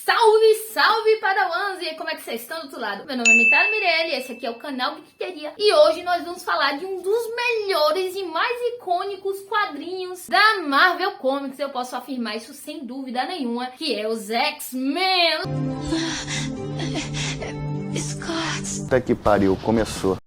Salve, salve Padawans! E aí, como é que vocês estão do outro lado? Meu nome é Mitara Mirelli, esse aqui é o canal Geekeria. E hoje nós vamos falar de um dos melhores e mais icônicos quadrinhos da Marvel Comics. Eu posso afirmar isso sem dúvida nenhuma, que é os X-Men. Scott. Até que pariu, começou.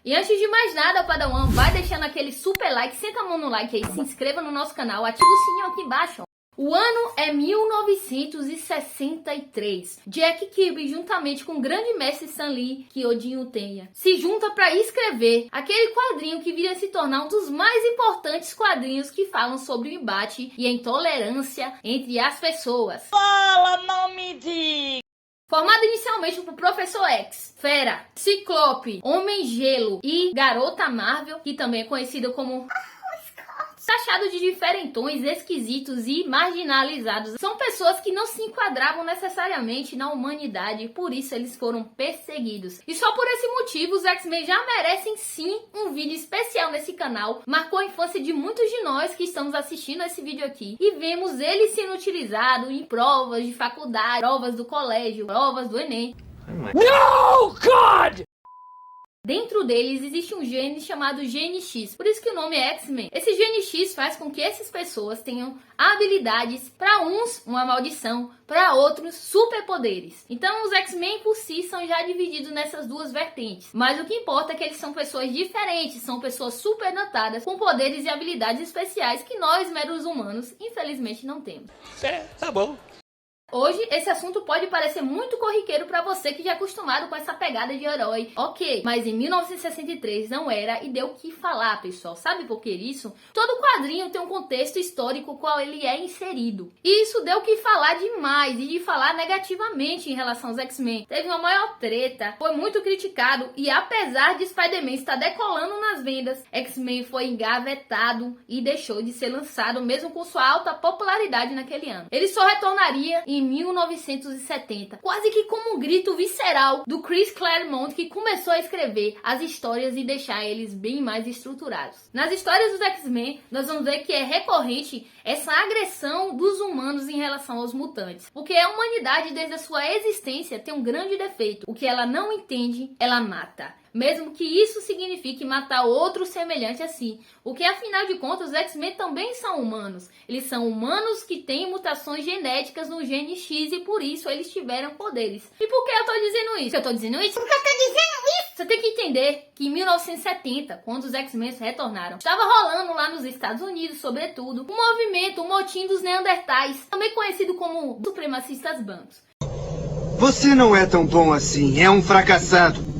E antes de mais nada, Padawan, vai deixando aquele super like, senta a mão no like aí, se inscreva no nosso canal, ativa o sininho aqui embaixo. O ano é 1963. Jack Kirby, juntamente com o grande mestre Stan Lee, que Odin o tenha, se junta para escrever aquele quadrinho que viria a se tornar um dos mais importantes quadrinhos que falam sobre o embate e a intolerância entre as pessoas. Fala, não me diga! Formado inicialmente por Professor X, Fera, Ciclope, Homem-Gelo e Garota Marvel, que também é conhecido como taxado de diferentões, esquisitos e marginalizados. São pessoas que não se enquadravam necessariamente na humanidade, por isso eles foram perseguidos. E só por esse motivo os X-Men já merecem sim um vídeo especial nesse canal. Marcou a infância de muitos de nós que estamos assistindo esse vídeo aqui e vemos ele sendo utilizado em provas de faculdade, provas do colégio, provas do Enem. No, God! Dentro deles existe um gene chamado Gene X, por isso que o nome é X-Men. Esse Gene X faz com que essas pessoas tenham habilidades, para uns uma maldição, para outros superpoderes. Então os X-Men por si são já divididos nessas duas vertentes. Mas o que importa é que eles são pessoas diferentes, são pessoas superdotadas com poderes e habilidades especiais que nós, meros humanos, infelizmente não temos. Tá bom. Hoje, esse assunto pode parecer muito corriqueiro para você que já é acostumado com essa pegada de herói. Ok, mas em 1963 não era e deu o que falar, pessoal. Sabe por que isso? Todo quadrinho tem um contexto histórico qual ele é inserido. E isso deu o que falar demais e de falar negativamente em relação aos X-Men. Teve uma maior treta, foi muito criticado e apesar de Spider-Man estar decolando nas vendas, X-Men foi engavetado e deixou de ser lançado mesmo com sua alta popularidade naquele ano. Ele só retornaria em 1970, quase que como um grito visceral do Chris Claremont, que começou a escrever as histórias e deixar eles bem mais estruturados. Nas histórias dos X-Men, nós vamos ver que é recorrente essa agressão dos humanos em relação aos mutantes, porque a humanidade desde a sua existência tem um grande defeito: o que ela não entende, ela mata. Mesmo que isso signifique matar outro semelhante a si. Porque, afinal de contas, os X-Men também são humanos. Eles são humanos que têm mutações genéticas no gene X e por isso eles tiveram poderes. E por que eu tô dizendo isso? Porque eu tô dizendo isso? Você tem que entender que em 1970, quando os X-Men retornaram, estava rolando lá nos Estados Unidos, sobretudo, um movimento, um motim dos Neandertais, também conhecido como supremacistas brancos. Você não é tão bom assim, é um fracassado.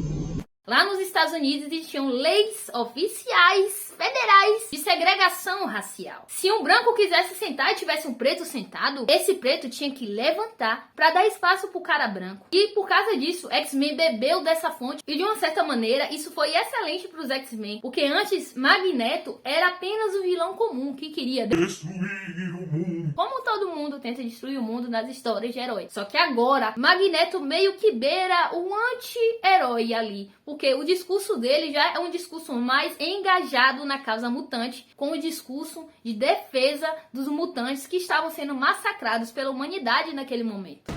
Lá nos Estados Unidos existiam leis oficiais federais de segregação racial. Se um branco quisesse sentar e tivesse um preto sentado, esse preto tinha que levantar para dar espaço pro cara branco. E por causa disso, X-Men bebeu dessa fonte e de uma certa maneira isso foi excelente para os X-Men, porque antes Magneto era apenas o vilão comum que queria destruir o mundo. Como todo mundo tenta destruir o mundo nas histórias de herói. Só que agora Magneto meio que beira o anti-herói ali, porque o discurso dele já é um discurso mais engajado na causa mutante, com o discurso de defesa dos mutantes que estavam sendo massacrados pela humanidade naquele momento.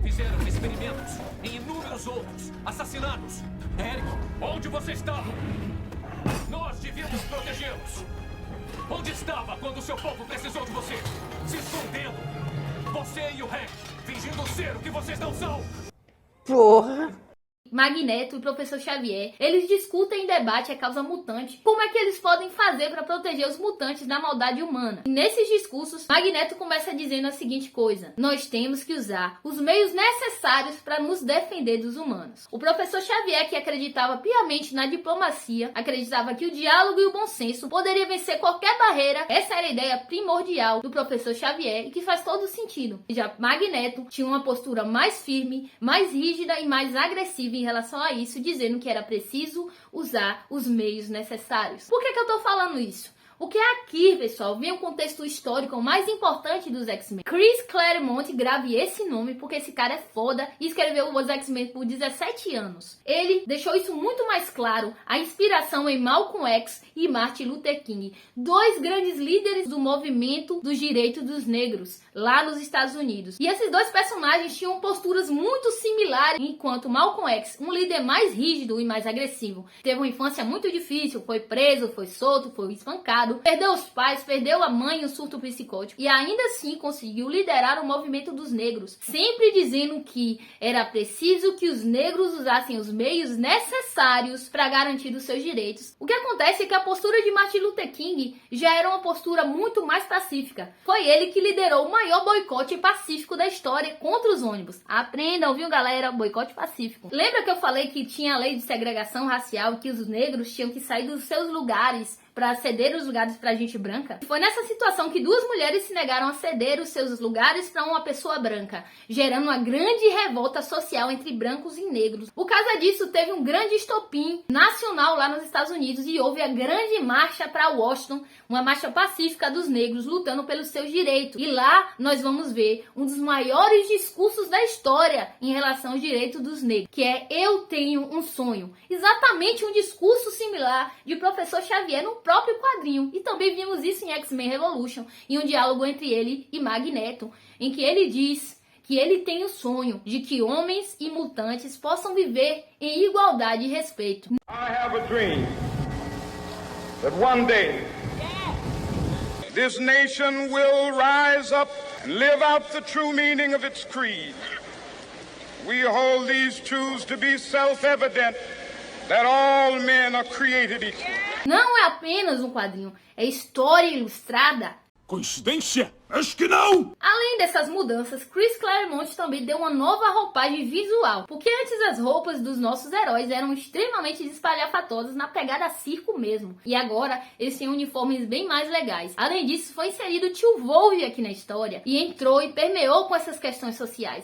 Fizeram experimentos em inúmeros outros assassinatos. Eric, onde você estava? Nós devíamos protegê-los. Onde estava quando o seu povo precisou de você? Se escondendo. Você e o Hank, fingindo ser o que vocês não são. Porra! Magneto e o Professor Xavier, eles discutem em debate a causa mutante, como é que eles podem fazer para proteger os mutantes da maldade humana. E nesses discursos, Magneto começa dizendo a seguinte coisa: nós temos que usar os meios necessários para nos defender dos humanos. O Professor Xavier, que acreditava piamente na diplomacia, acreditava que o diálogo e o bom senso poderia vencer qualquer barreira. Essa era a ideia primordial do Professor Xavier e que faz todo sentido. E já Magneto tinha uma postura mais firme, mais rígida e mais agressiva em relação a isso, dizendo que era preciso usar os meios necessários. Por que eu tô falando isso? Porque aqui, pessoal, vem o contexto histórico mais importante dos X-Men. Chris Claremont, grave esse nome porque esse cara é foda e escreveu os X-Men por 17 anos. Ele deixou isso muito mais claro, a inspiração em Malcolm X e Martin Luther King, dois grandes líderes do movimento dos direitos dos negros lá nos Estados Unidos. E esses dois personagens tinham posturas muito similares, enquanto Malcolm X, um líder mais rígido e mais agressivo, teve uma infância muito difícil, foi preso, foi solto, foi espancado, perdeu os pais, perdeu a mãe em um surto psicótico e ainda assim conseguiu liderar o movimento dos negros, sempre dizendo que era preciso que os negros usassem os meios necessários para garantir os seus direitos. O que acontece é que a postura de Martin Luther King já era uma postura muito mais pacífica. Foi ele que liderou o maior boicote pacífico da história contra os ônibus. Aprendam, viu, galera? Boicote pacífico. Lembra que eu falei que tinha a lei de segregação racial, que os negros tinham que sair dos seus lugares para ceder os lugares para gente branca? Foi nessa situação que duas mulheres se negaram a ceder os seus lugares para uma pessoa branca, gerando uma grande revolta social entre brancos e negros. Por causa disso, teve um grande estopim nacional lá nos Estados Unidos e houve a grande marcha para Washington, uma marcha pacífica dos negros lutando pelos seus direitos. E lá nós vamos ver um dos maiores discursos da história em relação aos direitos dos negros, que é "Eu tenho um sonho". Exatamente um discurso similar de Professor Xavier no próprio quadrinho. E também vimos isso em X-Men Revolution, em um diálogo entre ele e Magneto, em que ele diz que ele tem o sonho de que homens e mutantes possam viver em igualdade e respeito. I have a dream that one day this nation will rise up and live out the true meaning of its creed. We hold these truths to be self-evident, that all men are created equal. Não é apenas um quadrinho, é história ilustrada. Coincidência? Acho que não! Além dessas mudanças, Chris Claremont também deu uma nova roupagem visual, porque antes as roupas dos nossos heróis eram extremamente espalhafatosas na pegada circo mesmo, e agora eles têm uniformes bem mais legais. Além disso, foi inserido o Tio Wolverine aqui na história, e entrou e permeou com essas questões sociais.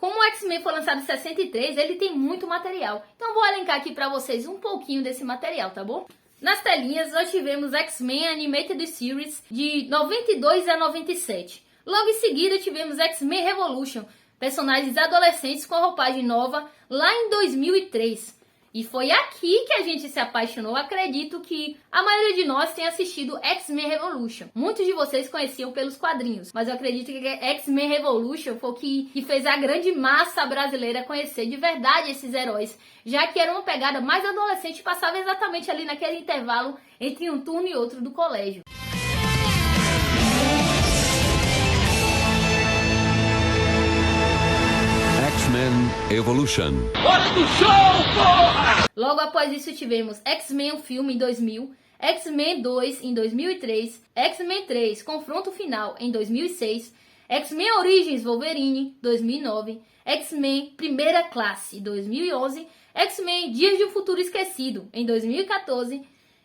Como o X-Men foi lançado em 63, ele tem muito material, então vou elencar aqui pra vocês um pouquinho desse material, tá bom? Nas telinhas, nós tivemos X-Men Animated Series de 92 a 97. Logo em seguida, tivemos X-Men Revolution, personagens adolescentes com roupagem nova, lá em 2003. E foi aqui que a gente se apaixonou. Acredito que a maioria de nós tenha assistido X-Men Revolution. Muitos de vocês conheciam pelos quadrinhos, mas eu acredito que X-Men Revolution foi o que fez a grande massa brasileira conhecer de verdade esses heróis, já que era uma pegada mais adolescente e passava exatamente ali naquele intervalo entre um turno e outro do colégio. X-Men Evolution. Hora do show, porra! Logo após isso tivemos X-Men o filme em 2000, X-Men 2 em 2003, X-Men 3 Confronto Final em 2006, X-Men Origins Wolverine 2009, X-Men Primeira Classe 2011, X-Men Dias de um Futuro Esquecido em 2014,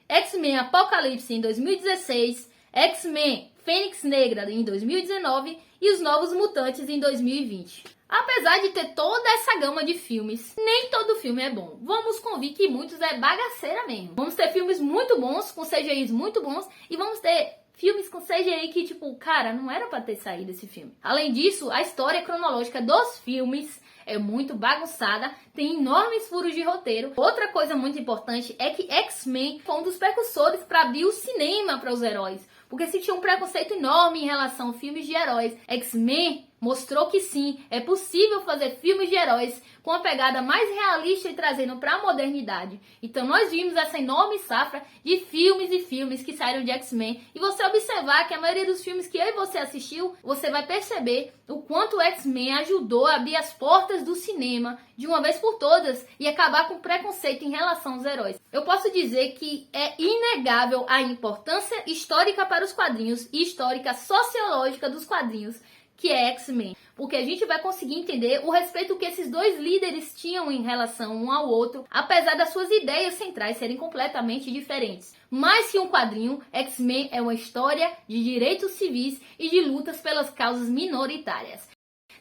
X-Men Apocalipse em 2016, X-Men Fênix Negra em 2019 e Os Novos Mutantes em 2020. Apesar de ter toda essa gama de filmes, nem todo filme é bom. Vamos convir que muitos é bagaceira mesmo. Vamos ter filmes muito bons, com CGIs muito bons, e vamos ter filmes com CGI que, tipo, cara, não era pra ter saído esse filme. Além disso, a história cronológica dos filmes é muito bagunçada, tem enormes furos de roteiro. Outra coisa muito importante é que X-Men foi um dos precursores para abrir o cinema para os heróis, porque se tinha um preconceito enorme em relação a filmes de heróis, X-Men mostrou que sim, é possível fazer filmes de heróis com uma pegada mais realista e trazendo para a modernidade. Então nós vimos essa enorme safra de filmes e filmes que saíram de X-Men, e você observar que a maioria dos filmes que eu e você assistiu, você vai perceber o quanto o X-Men ajudou a abrir as portas do cinema de uma vez por todas e acabar com o preconceito em relação aos heróis. Eu posso dizer que é inegável a importância histórica para os quadrinhos e histórica sociológica dos quadrinhos, que é X-Men, porque a gente vai conseguir entender o respeito que esses dois líderes tinham em relação um ao outro, apesar das suas ideias centrais serem completamente diferentes. Mais que um quadrinho, X-Men é uma história de direitos civis e de lutas pelas causas minoritárias.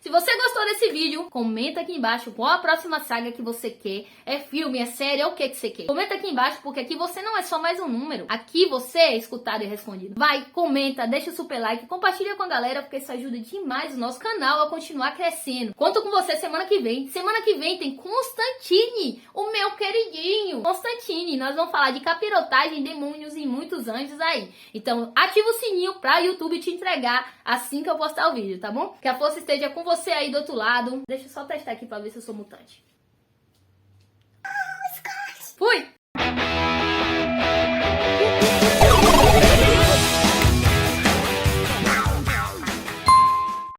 Se você gostou desse vídeo, comenta aqui embaixo qual a próxima saga que você quer. É filme, é série, é o que você quer. Comenta aqui embaixo, porque aqui você não é só mais um número. Aqui você é escutado e respondido. Vai, comenta, deixa o super like, compartilha com a galera, porque isso ajuda demais o nosso canal a continuar crescendo. Conto com você semana que vem. Semana que vem tem Constantine, o meu queridinho. Constantine, nós vamos falar de capirotagem, demônios e muitos anjos aí. Então, ativa o sininho pra YouTube te entregar assim que eu postar o vídeo, tá bom? Que a força esteja com você aí do outro lado. Deixa eu só testar aqui pra ver se eu sou mutante. Fui!